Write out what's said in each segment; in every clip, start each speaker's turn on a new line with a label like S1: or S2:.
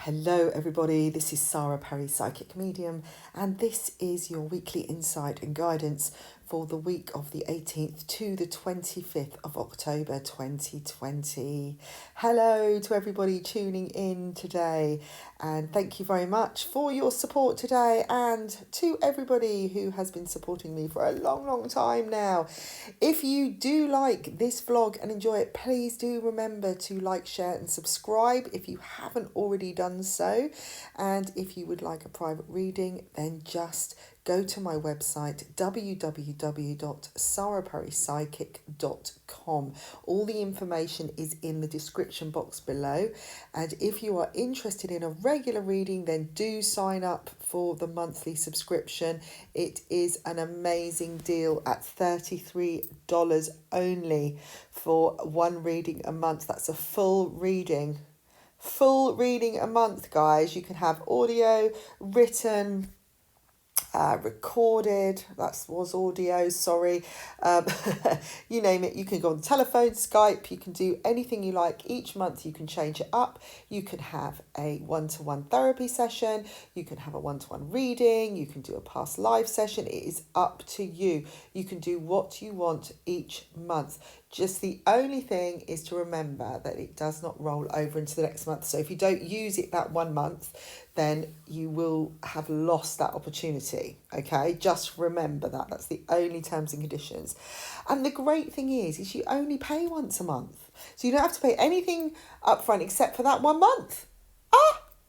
S1: Hello everybody, this is Sara, Psychic Medium, and this is your weekly insight and guidance for the week of the 18th to the 25th of October 2020. Hello to everybody tuning in today, and thank you very much for your support today, and to everybody who has been supporting me for a long time now. If you do like this vlog and enjoy it, please do remember to like, share and subscribe if you haven't already done so. And if you would like a private reading, then just go to my website www.saraperrypsychic.com. All the information is in the description box below, and if you are interested in a regular reading, then do sign up for the monthly subscription. It is an amazing deal at $33 only for one reading a month. That's a full reading a month, guys. You can have audio, written, recorded, was audio, sorry, you name it. You can go on telephone, Skype, you can do anything you like. Each month you can change it up. You can have a one-to-one therapy session, you can have a one-to-one reading, you can do a past life session. It is up to you. You can do what you want each month. Just the only thing is to remember that it does not roll over into the next month. So if you don't use it that 1 month, then you will have lost that opportunity. Okay, just remember that. That's the only terms and conditions. And the great thing is you only pay once a month. So you don't have to pay anything up front except for that 1 month.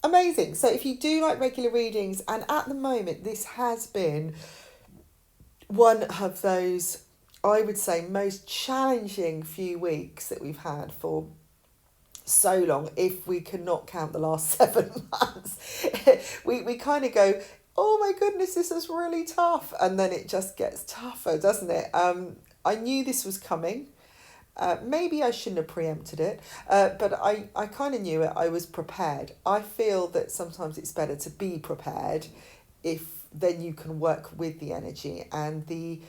S1: Amazing. So if you do like regular readings, and at the moment this has been one of those, I would say, most challenging few weeks that we've had for so long, if we cannot count the last 7 months. we kind of go, oh my goodness, this is really tough, and then it just gets tougher, doesn't it? I knew this was coming. Maybe I shouldn't have preempted it, but I kind of knew it. I was prepared. I feel that sometimes it's better to be prepared, if then you can work with the energy. And the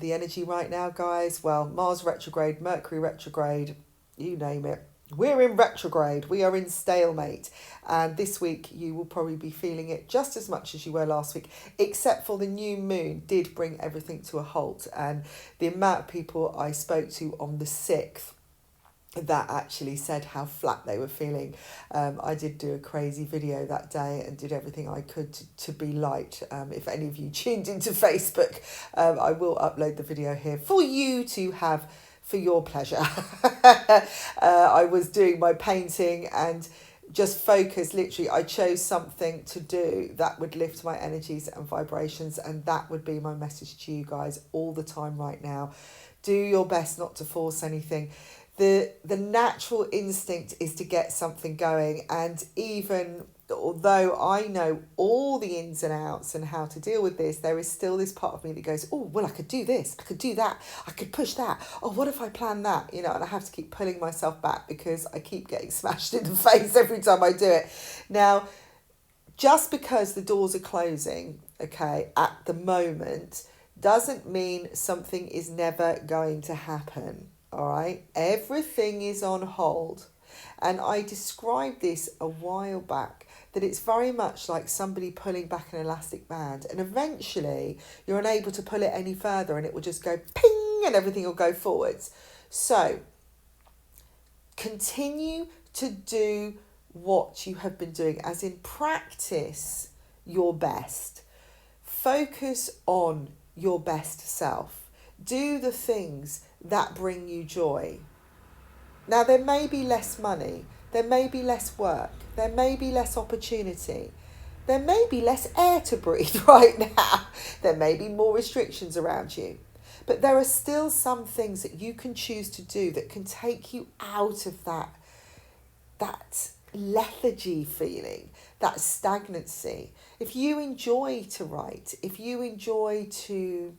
S1: energy right now, guys, well, Mars retrograde, Mercury retrograde, you name it. We're in retrograde. We are in stalemate. And this week you will probably be feeling it just as much as you were last week, except for the new moon did bring everything to a halt. And the amount of people I spoke to on the 6th that actually said how flat they were feeling. I did do a crazy video that day and did everything I could to be light. If any of you tuned into Facebook, I will upload the video here for you to have for your pleasure. I was doing my painting and just focus. Literally, I chose something to do that would lift my energies and vibrations, and that would be my message to you guys all the time right now. Do your best not to force anything. The natural instinct is to get something going, and even although I know all the ins and outs and how to deal with this, there is still this part of me that goes, oh, well, I could do this, I could do that, I could push that, oh, what if I plan that, and I have to keep pulling myself back because I keep getting smashed in the face every time I do it. Now, just because the doors are closing, okay, at the moment, doesn't mean something is never going to happen. All right, everything is on hold. And I described this a while back, that it's very much like somebody pulling back an elastic band, and eventually you're unable to pull it any further and it will just go ping and everything will go forwards. So continue to do what you have been doing, as in practice your best. Focus on your best self. Do the things that bring you joy. Now, there may be less money, there may be less work, there may be less opportunity, there may be less air to breathe right now, there may be more restrictions around you, but there are still some things that you can choose to do that can take you out of that lethargy feeling, that stagnancy. If you enjoy to write, if you enjoy to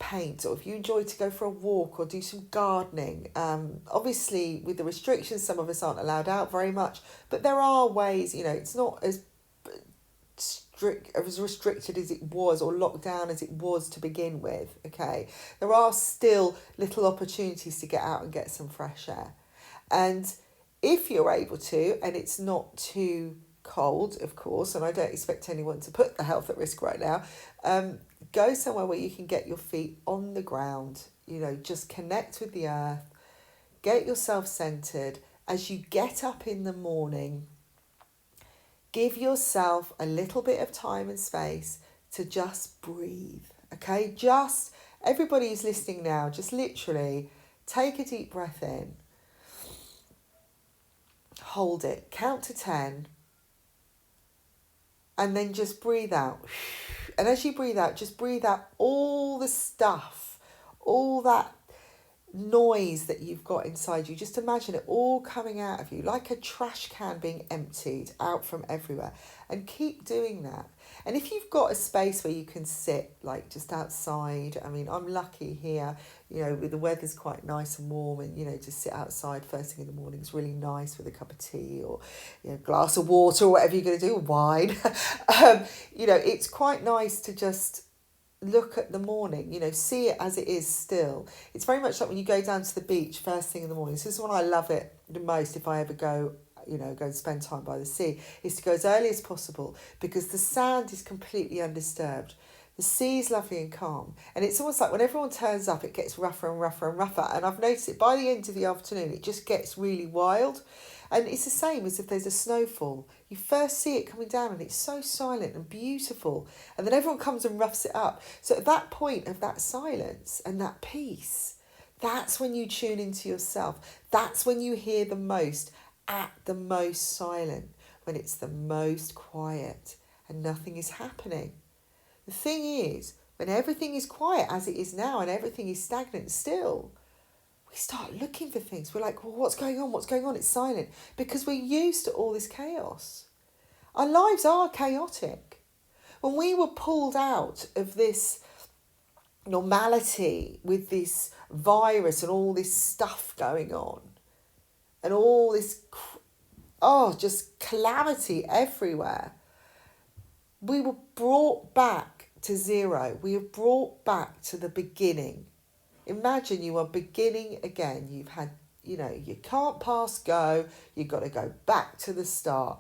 S1: paint, or if you enjoy to go for a walk or do some gardening, obviously with the restrictions, some of us aren't allowed out very much, but there are ways. It's not as restricted as it was, or locked down as it was to begin with. Okay, there are still little opportunities to get out and get some fresh air. And If you're able to, and it's not too cold, of course, and I don't expect anyone to put the health at risk right now, go somewhere where you can get your feet on the ground, just connect with the earth, get yourself centered. As you get up in the morning, give yourself a little bit of time and space to just breathe, okay? Everybody who's listening now, just literally take a deep breath in, hold it, count to 10, and then just breathe out. And as you breathe out, just breathe out all the stuff, all that noise that you've got inside you. Just imagine it all coming out of you like a trash can being emptied out from everywhere, and keep doing that. And if you've got a space where you can sit, like just outside, I mean, I'm lucky here, the weather's quite nice and warm, and just sit outside first thing in the morning is really nice with a cup of tea or a glass of water or whatever you're going to do, wine. It's quite nice to just look at the morning, see it as it is still. It's very much like when you go down to the beach first thing in the morning. So this is when I love it the most if I ever go and spend time by the sea, is to go as early as possible, because the sand is completely undisturbed. The sea is lovely and calm. And it's almost like when everyone turns up, it gets rougher and rougher and rougher. And I've noticed it by the end of the afternoon, it just gets really wild. And it's the same as if there's a snowfall. You first see it coming down and it's so silent and beautiful. And then everyone comes and roughs it up. So at that point of that silence and that peace, that's when you tune into yourself. That's when you hear the most, at the most silent, when it's the most quiet and nothing is happening. The thing is, when everything is quiet as it is now and everything is stagnant still, we start looking for things. We're like, well, what's going on? What's going on? It's silent. Because we're used to all this chaos. Our lives are chaotic. When we were pulled out of this normality with this virus and all this stuff going on and all this, just calamity everywhere, we were brought back to zero. We were brought back to the beginning. Imagine you are beginning again. You've had, you can't pass go. You've got to go back to the start.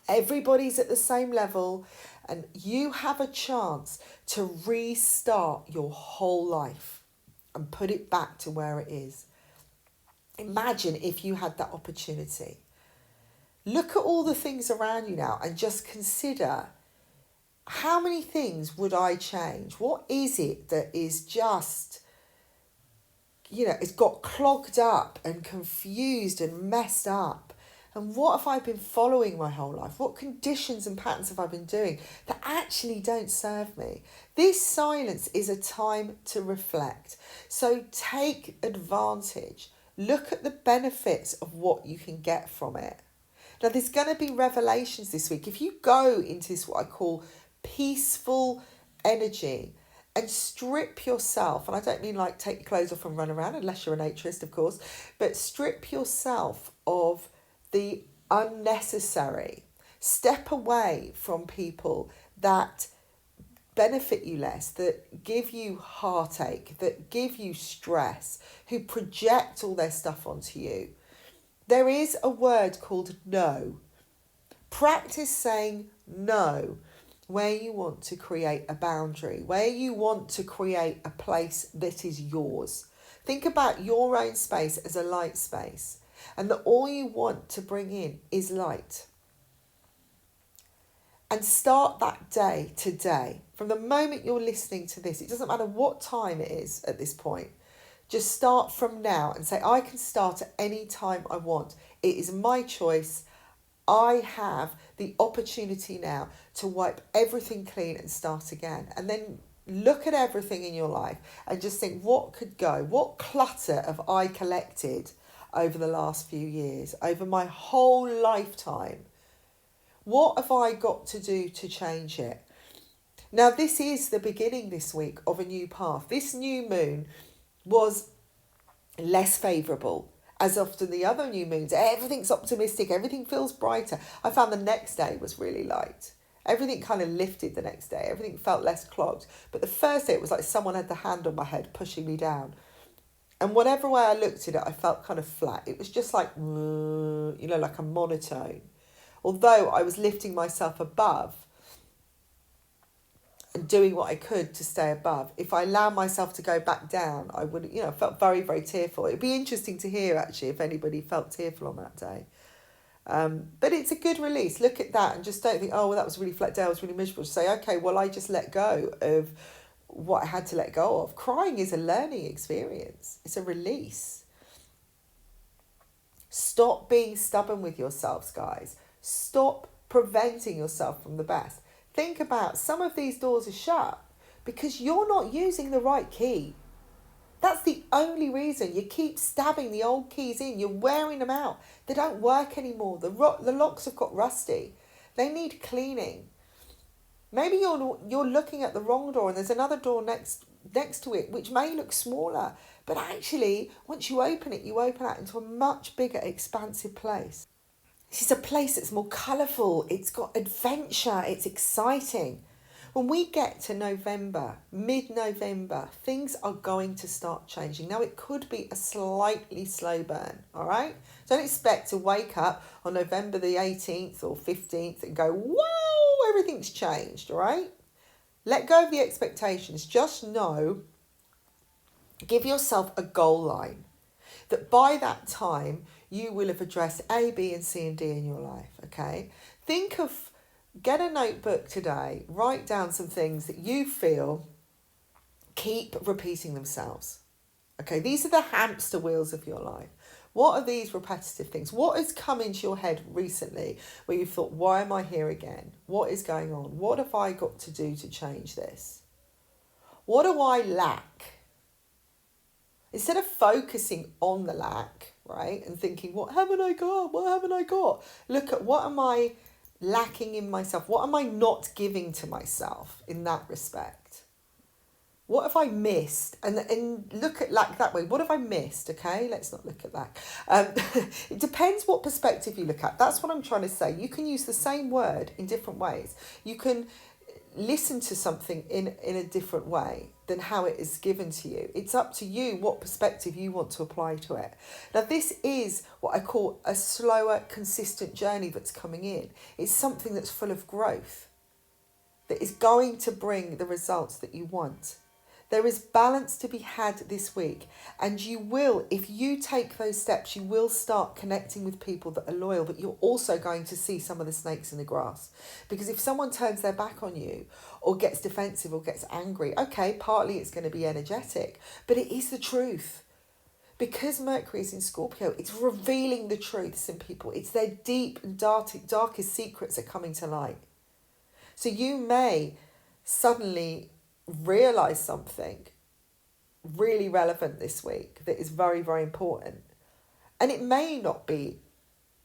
S1: Everybody's at the same level, and you have a chance to restart your whole life and put it back to where it is. Imagine if you had that opportunity. Look at all the things around you now and just consider, how many things would I change? What is it that is just, it's got clogged up and confused and messed up? And what have I been following my whole life? What conditions and patterns have I been doing that actually don't serve me? This silence is a time to reflect. So take advantage. Look at the benefits of what you can get from it. Now, there's going to be revelations this week. If you go into this, what I call peaceful energy, and strip yourself, and I don't mean like take your clothes off and run around, unless you're a naturist, of course, but strip yourself of the unnecessary. Step away from people that benefit you less, that give you heartache, that give you stress, who project all their stuff onto you. There is a word called no. Practice saying no where you want to create a boundary, where you want to create a place that is yours. Think about your own space as a light space, and that all you want to bring in is light. And start that day today. From the moment you're listening to this, it doesn't matter what time it is at this point. Just start from now and say, I can start at any time I want. It is my choice. I have the opportunity now to wipe everything clean and start again. And then look at everything in your life and just think, what could go? What clutter have I collected over the last few years, over my whole lifetime? What have I got to do to change it? Now, this is the beginning this week of a new path. This new moon was less favourable. As often the other new moons, everything's optimistic, everything feels brighter. I found the next day was really light. Everything kind of lifted the next day. Everything felt less clogged. But the first day, it was like someone had the hand on my head pushing me down. And whatever way I looked at it, I felt kind of flat. It was just like, like a monotone. Although I was lifting myself above and doing what I could to stay above. If I allowed myself to go back down, I would, felt very, very tearful. It'd be interesting to hear, actually, if anybody felt tearful on that day. But it's a good release. Look at that and just don't think, oh, well, that was a really flat day. I was really miserable. Say, okay, well, I just let go of what I had to let go of. Crying is a learning experience. It's a release. Stop being stubborn with yourselves, guys. Stop preventing yourself from the best. Think about some of these doors are shut because you're not using the right key. That's the only reason. You keep stabbing the old keys in. You're wearing them out. They don't work anymore. The locks have got rusty. They need cleaning. Maybe you're looking at the wrong door and there's another door next to it which may look smaller. But actually, once you open it, you open out into a much bigger, expansive place. This is a place that's more colourful. It's got adventure. It's exciting. When we get to November, mid-November, things are going to start changing. Now, it could be a slightly slow burn, all right? Don't expect to wake up on November the 18th or 15th and go, whoa, everything's changed, all right? Let go of the expectations. Just know, give yourself a goal line that by that time, you will have addressed A, B, and C, and D in your life, okay? Get a notebook today, write down some things that you feel keep repeating themselves. Okay, these are the hamster wheels of your life. What are these repetitive things? What has come into your head recently where you thought, why am I here again? What is going on? What have I got to do to change this? What do I lack? Instead of focusing on the lack, right, and thinking, what haven't I got? What haven't I got? Look at what am I lacking in myself? What am I not giving to myself in that respect? What have I missed? And look at lack that way. What have I missed? Okay, let's not look at that. It depends what perspective you look at. That's what I'm trying to say. You can use the same word in different ways. You can listen to something in a different way than how it is given to you. It's up to you what perspective you want to apply to it. Now, this is what I call a slower, consistent journey that's coming in. It's something that's full of growth, that is going to bring the results that you want. There is balance to be had this week, and you will, if you take those steps, you will start connecting with people that are loyal, but you're also going to see some of the snakes in the grass. Because if someone turns their back on you or gets defensive or gets angry, okay, partly it's going to be energetic, but it is the truth. Because Mercury is in Scorpio, it's revealing the truths in people. It's their deep and darkest secrets are coming to light. So you may suddenly realize something really relevant this week that is very, very important. And it may not be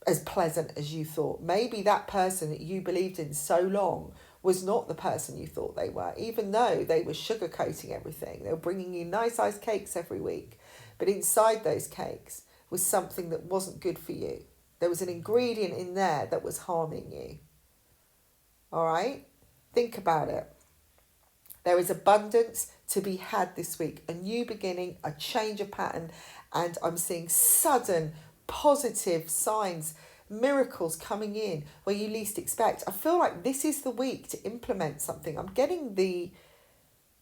S1: as pleasant as you thought. Maybe that person that you believed in so long was not the person you thought they were, even though they were sugarcoating everything. They were bringing you nice iced cakes every week. But inside those cakes was something that wasn't good for you. There was an ingredient in there that was harming you. All right? Think about it. There is abundance to be had this week, a new beginning, a change of pattern, and I'm seeing sudden positive signs, miracles coming in where you least expect. I feel like this is the week to implement something. I'm getting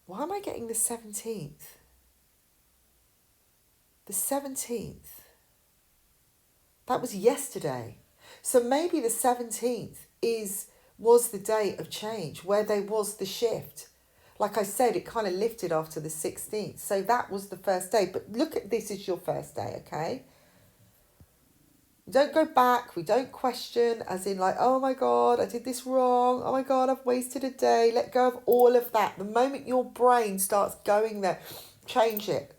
S1: why am I getting the 17th? The 17th. That was yesterday. So maybe the 17th was the day of change where there was the shift. Like I said, it kind of lifted after the 16th. So that was the first day. But look at this as your first day, okay? Don't go back. We don't question as in like, oh my God, I did this wrong. Oh my God, I've wasted a day. Let go of all of that. The moment your brain starts going there, change it.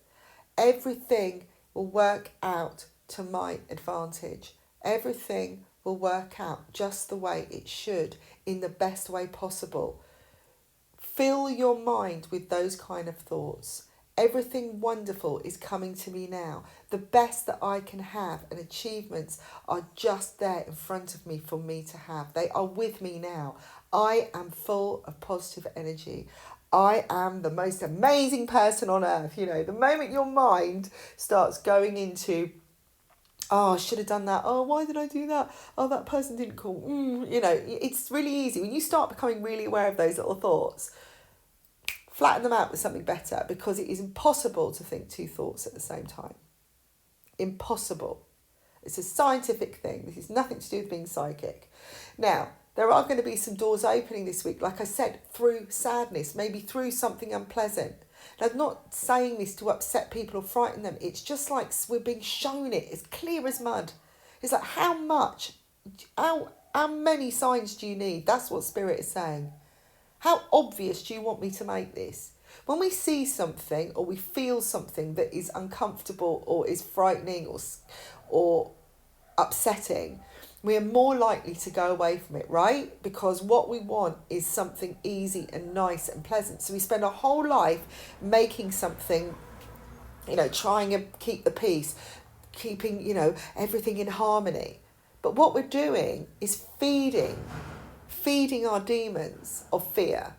S1: Everything will work out to my advantage. Everything will work out just the way it should in the best way possible. Fill your mind with those kind of thoughts. Everything wonderful is coming to me now. The best that I can have and achievements are just there in front of me for me to have. They are with me now. I am full of positive energy. I am the most amazing person on earth. You know, the moment your mind starts going into, oh, I should have done that. Oh, why did I do that? Oh, that person didn't call. You know, it's really easy. When you start becoming really aware of those little thoughts, flatten them out with something better, because it is impossible to think two thoughts at the same time. Impossible. It's a scientific thing. This has nothing to do with being psychic. Now, there are going to be some doors opening this week, like I said, through sadness, maybe through something unpleasant. And I'm not saying this to upset people or frighten them. It's just like we're being shown it. It's clear as mud. It's like, how many signs do you need? That's what Spirit is saying. How obvious do you want me to make this? When we see something or we feel something that is uncomfortable or is frightening or upsetting, we are more likely to go away from it, right? Because what we want is something easy and nice and pleasant. So we spend our whole life making something, trying to keep the peace, keeping, everything in harmony. But what we're doing is feeding our demons of fear,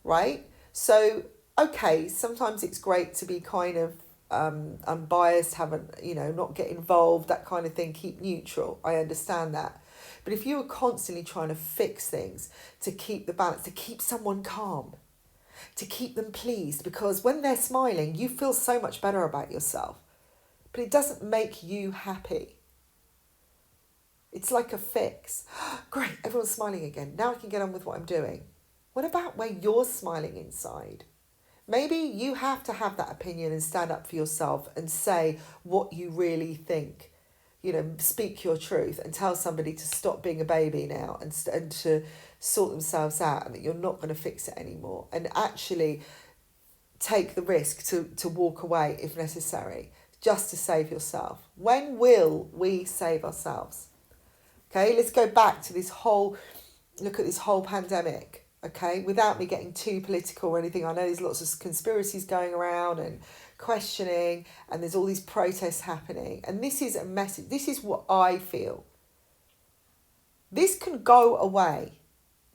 S1: right? So, okay, sometimes it's great to be kind of unbiased, not get involved, that kind of thing, keep neutral. I understand that. But if you are constantly trying to fix things, to keep the balance, to keep someone calm, to keep them pleased, because when they're smiling, you feel so much better about yourself. But it doesn't make you happy. It's like a fix. Great, everyone's smiling again. Now I can get on with what I'm doing. What about where you're smiling inside? Maybe you have to have that opinion and stand up for yourself and say what you really think. Speak your truth and tell somebody to stop being a baby now and to sort themselves out, and that you're not going to fix it anymore. And actually take the risk to walk away if necessary, just to save yourself. When will we save ourselves? Okay, let's go back to look at this whole pandemic. Okay, without me getting too political or anything, I know there's lots of conspiracies going around and questioning, and there's all these protests happening. And this is a message. This is what I feel. This can go away.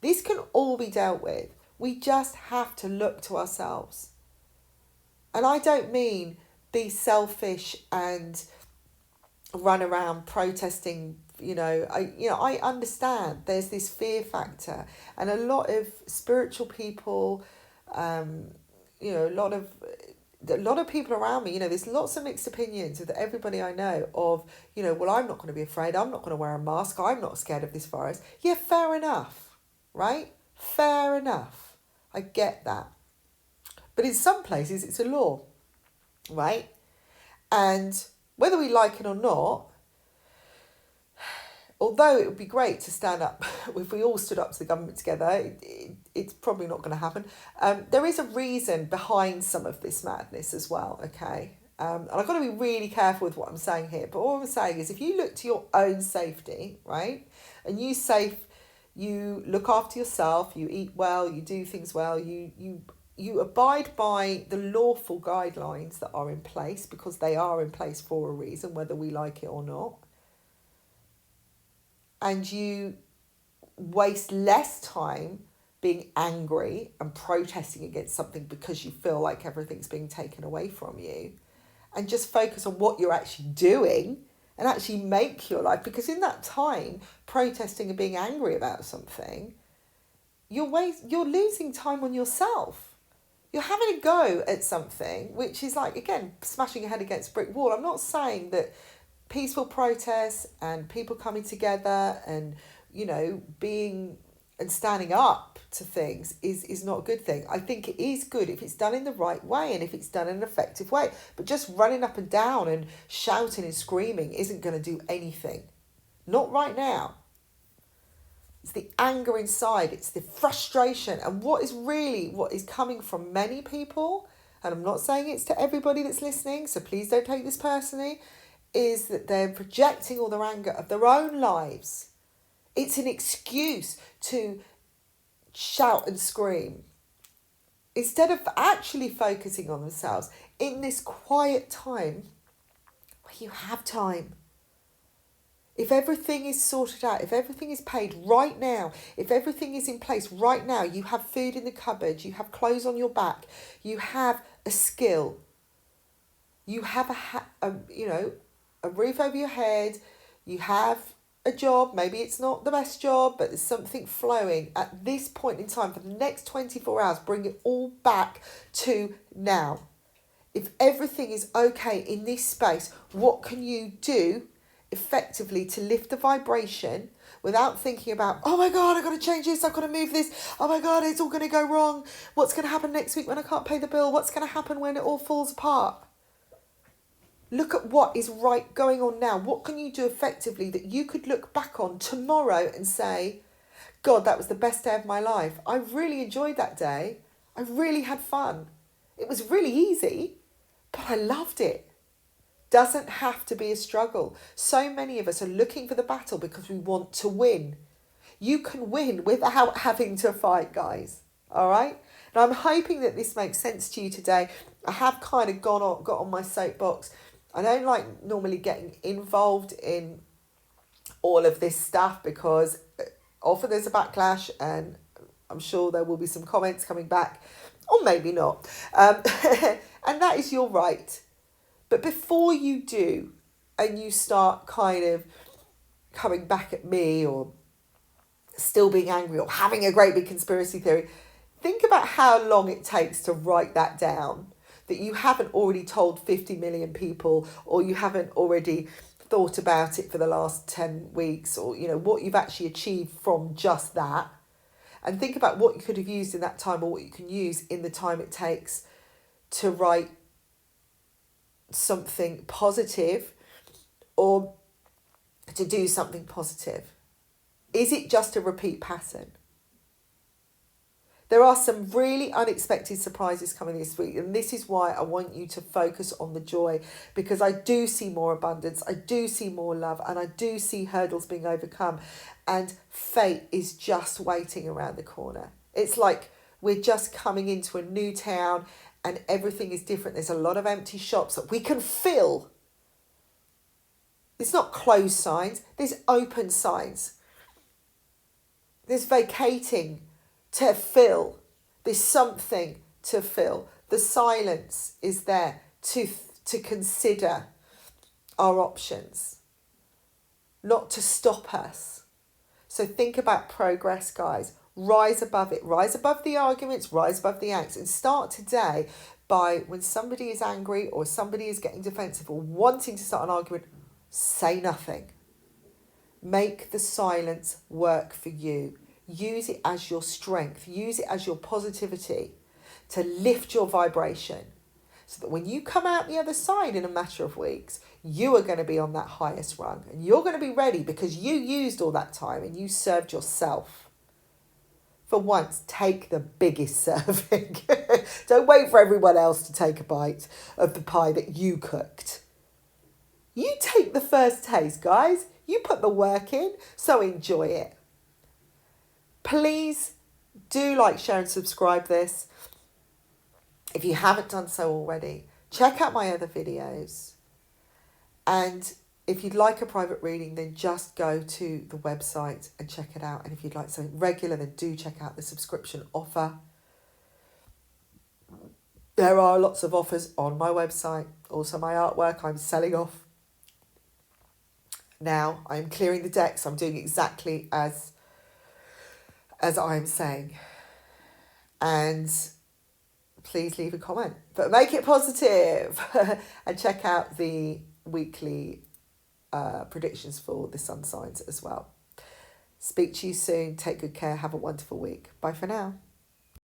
S1: This can all be dealt with. We just have to look to ourselves. And I don't mean be selfish and run around protesting. I understand there's this fear factor, and a lot of spiritual people, a lot of people around me, there's lots of mixed opinions with everybody I know of, well, I'm not going to be afraid, I'm not going to wear a mask, I'm not scared of this virus. Yeah, fair enough, right? Fair enough. I get that. But in some places it's a law, right? And whether we like it or not, although it would be great to stand up, if we all stood up to the government together, it's probably not going to happen. There is a reason behind some of this madness as well, okay? And I've got to be really careful with what I'm saying here, but all I'm saying is if you look to your own safety, right, and you look after yourself, you eat well, you do things well, you abide by the lawful guidelines that are in place, because they are in place for a reason, whether we like it or not, and you waste less time being angry and protesting against something because you feel like everything's being taken away from you, and just focus on what you're actually doing and actually make your life, because in that time, protesting and being angry about something, you're losing time on yourself. You're having a go at something which is like, again, smashing your head against a brick wall. I'm not saying that peaceful protests and people coming together and, being and standing up to things is not a good thing. I think it is good if it's done in the right way and if it's done in an effective way. But just running up and down and shouting and screaming isn't going to do anything. Not right now. It's the anger inside. It's the frustration. And what is coming from many people, and I'm not saying it's to everybody that's listening, so please don't take this personally, is that they're projecting all their anger of their own lives. It's an excuse to shout and scream instead of actually focusing on themselves in this quiet time where you have time. If everything is sorted out, if everything is paid right now, if everything is in place right now, you have food in the cupboard, you have clothes on your back, you have a skill, you have a roof over your head, you have a job, maybe it's not the best job, but there's something flowing at this point in time for the next 24 hours, bring it all back to now. If everything is okay in this space, what can you do effectively to lift the vibration without thinking about, oh my God, I've got to change this, I've got to move this, oh my God, it's all going to go wrong. What's going to happen next week when I can't pay the bill? What's going to happen when it all falls apart? Look at what is right going on now. What can you do effectively that you could look back on tomorrow and say, God, that was the best day of my life. I really enjoyed that day. I really had fun. It was really easy, but I loved it. Doesn't have to be a struggle. So many of us are looking for the battle because we want to win. You can win without having to fight, guys. All right? And I'm hoping that this makes sense to you today. I have kind of got on my soapbox. I don't like normally getting involved in all of this stuff because often there's a backlash, and I'm sure there will be some comments coming back, or maybe not. And that is your right. But before you do, and you start kind of coming back at me or still being angry or having a great big conspiracy theory, think about how long it takes to write that down, that you haven't already told 50 million people, or you haven't already thought about it for the last 10 weeks, or what you've actually achieved from just that. And think about what you could have used in that time, or what you can use in the time it takes to write something positive or to do something positive. Is it just a repeat pattern? There are some really unexpected surprises coming this week, and this is why I want you to focus on the joy, because I do see more abundance, I do see more love, and I do see hurdles being overcome, and fate is just waiting around the corner. It's like we're just coming into a new town and everything is different. There's a lot of empty shops that we can fill. It's not closed signs, there's open signs. There's vacating to fill. There's something to fill. The silence is there to consider our options, not to stop us. So think about progress, guys. Rise above it. Rise above the arguments. Rise above the angst. And start today by, when somebody is angry or somebody is getting defensive or wanting to start an argument, say nothing. Make the silence work for you. Use it as your strength. Use it as your positivity to lift your vibration, so that when you come out the other side in a matter of weeks, you are going to be on that highest rung, and you're going to be ready because you used all that time and you served yourself. For once, take the biggest serving. Don't wait for everyone else to take a bite of the pie that you cooked. You take the first taste, guys. You put the work in, so enjoy it. Please do like, share and subscribe this. If you haven't done so already, check out my other videos. And if you'd like a private reading, then just go to the website and check it out. And if you'd like something regular, then do check out the subscription offer. There are lots of offers on my website. Also my artwork I'm selling off. Now I'm clearing the decks. I'm doing exactly as I'm saying. And please leave a comment, but make it positive. And check out the weekly predictions for the sun signs as well. Speak to you soon. Take good care. Have a wonderful week. Bye for now.